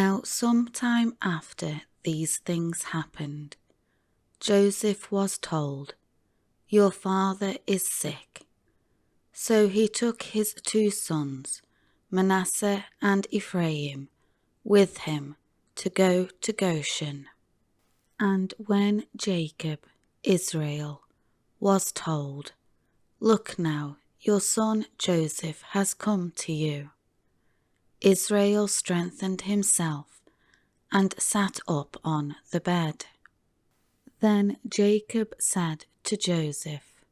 Now, some time after these things happened, Joseph was told, "Your father is sick." So he took his 2 sons, Manasseh and Ephraim, with him to go to Goshen. And when Jacob, Israel, was told, "Look now, your son Joseph has come to you," Israel strengthened himself and sat up on the bed. Then Jacob said to Joseph,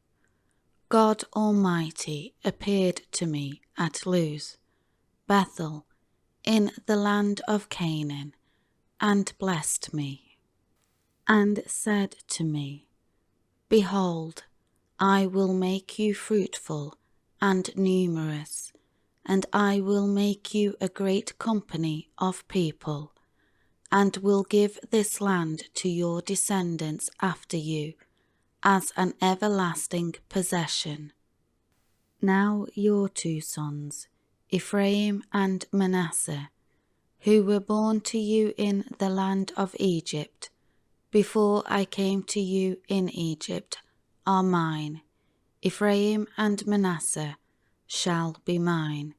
"God Almighty appeared to me at Luz, Bethel, in the land of Canaan, and blessed me, and said to me, 'Behold, I will make you fruitful and numerous, and I will make you a great company of people, and will give this land to your descendants after you as an everlasting possession.' Now your 2 sons, Ephraim and Manasseh, who were born to you in the land of Egypt, before I came to you in Egypt, are mine. Ephraim and Manasseh shall be mine,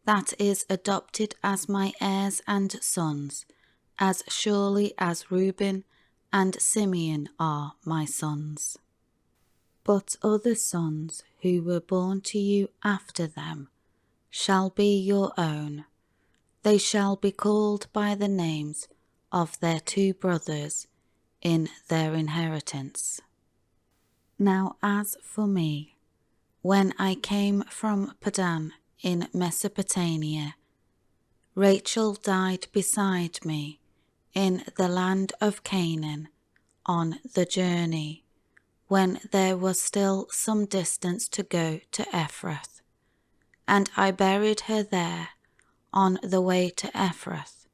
that is, adopted as my heirs and sons, as surely as Reuben and Simeon are my sons. But other sons who were born to you after them shall be your own. They shall be called by the names of their 2 brothers in their inheritance. Now as for me, when I came from Padan in Mesopotamia, Rachel died beside me in the land of Canaan on the journey, when there was still some distance to go to Ephrath, and I buried her there on the way to Ephrath,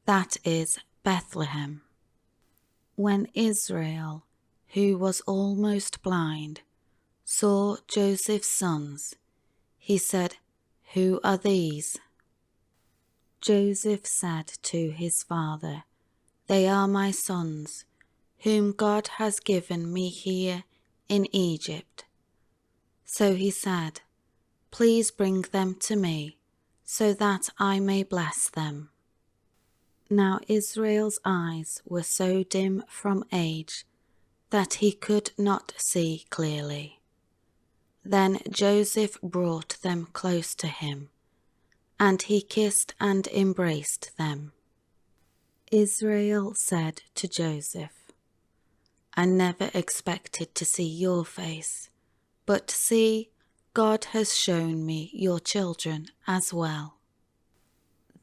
that is Bethlehem. When Israel, who was almost blind, saw Joseph's sons, he said, 'Who are these?' Joseph said to his father, 'They are my sons, whom God has given me here in Egypt.' So he said, 'Please bring them to me, so that I may bless them.' Now Israel's eyes were so dim from age that he could not see clearly. Then Joseph brought them close to him, and he kissed and embraced them. Israel said to Joseph, 'I never expected to see your face, but see, God has shown me your children as well.'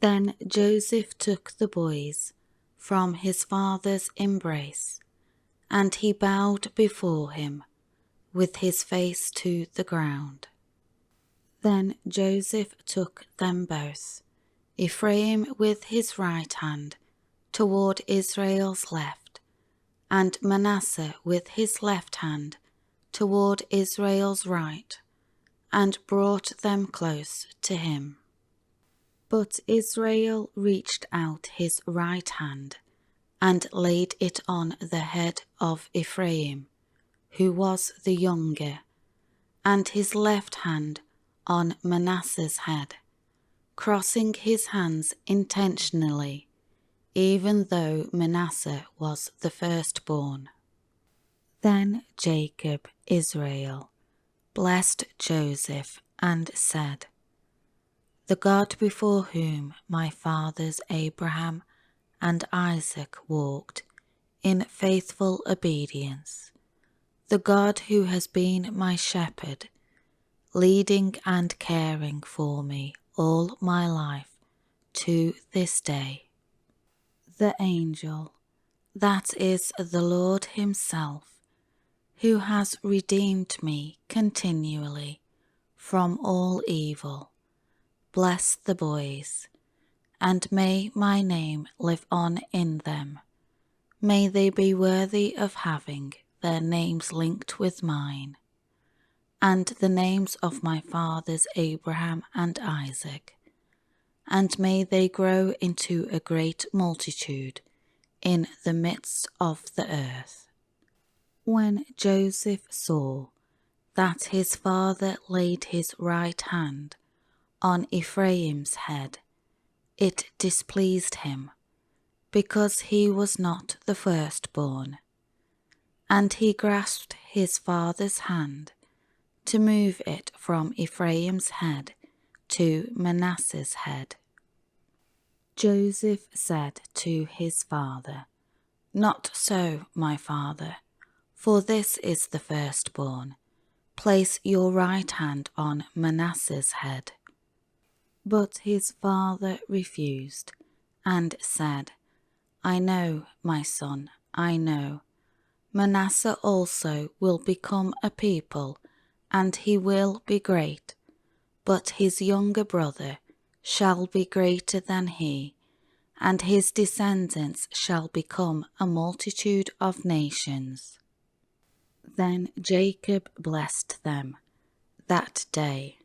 Then Joseph took the boys from his father's embrace, and he bowed before him with his face to the ground. Then Joseph took them both, Ephraim with his right hand toward Israel's left, and Manasseh with his left hand toward Israel's right, and brought them close to him. But Israel reached out his right hand and laid it on the head of Ephraim, who was the younger, and his left hand on Manasseh's head, crossing his hands intentionally, even though Manasseh was the firstborn. Then Jacob, Israel, blessed Joseph and said, 'The God before whom my fathers Abraham and Isaac walked in faithful obedience, the God who has been my shepherd, leading and caring for me all my life to this day, the angel, that is the Lord himself, who has redeemed me continually from all evil, bless the boys, and may my name live on in them. May they be worthy of having their names linked with mine, and the names of my fathers Abraham and Isaac, and may they grow into a great multitude in the midst of the earth. When Joseph saw that his father laid his right hand on Ephraim's head, it displeased him, because he was not the firstborn. And he grasped his father's hand to move it from Ephraim's head to Manasseh's head. Joseph said to his father, "Not so, my father, for this is the firstborn. Place your right hand on Manasseh's head." But his father refused and said, "I know, my son, I know. Manasseh also will become a people, and he will be great, but his younger brother shall be greater than he, and his descendants shall become a multitude of nations." Then Jacob blessed them that day,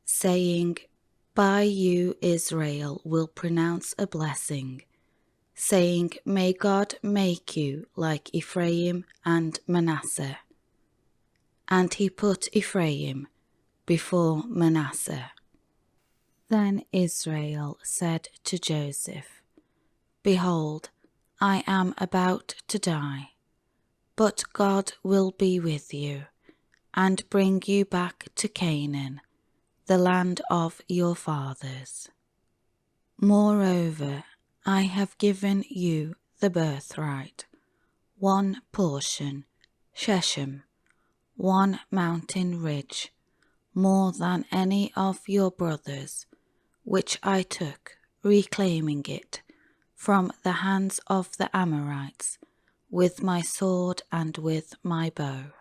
saying, "By you Israel will pronounce a blessing, saying, May God make you like Ephraim and Manasseh." And he put Ephraim before Manasseh. Then Israel said to Joseph, "Behold, I am about to die, but God will be with you, and bring you back to Canaan, the land of your fathers. Moreover, I have given you the birthright, one portion, Shechem, one mountain ridge, more than any of your brothers, which I took, reclaiming it from the hands of the Amorites, with my sword and with my bow."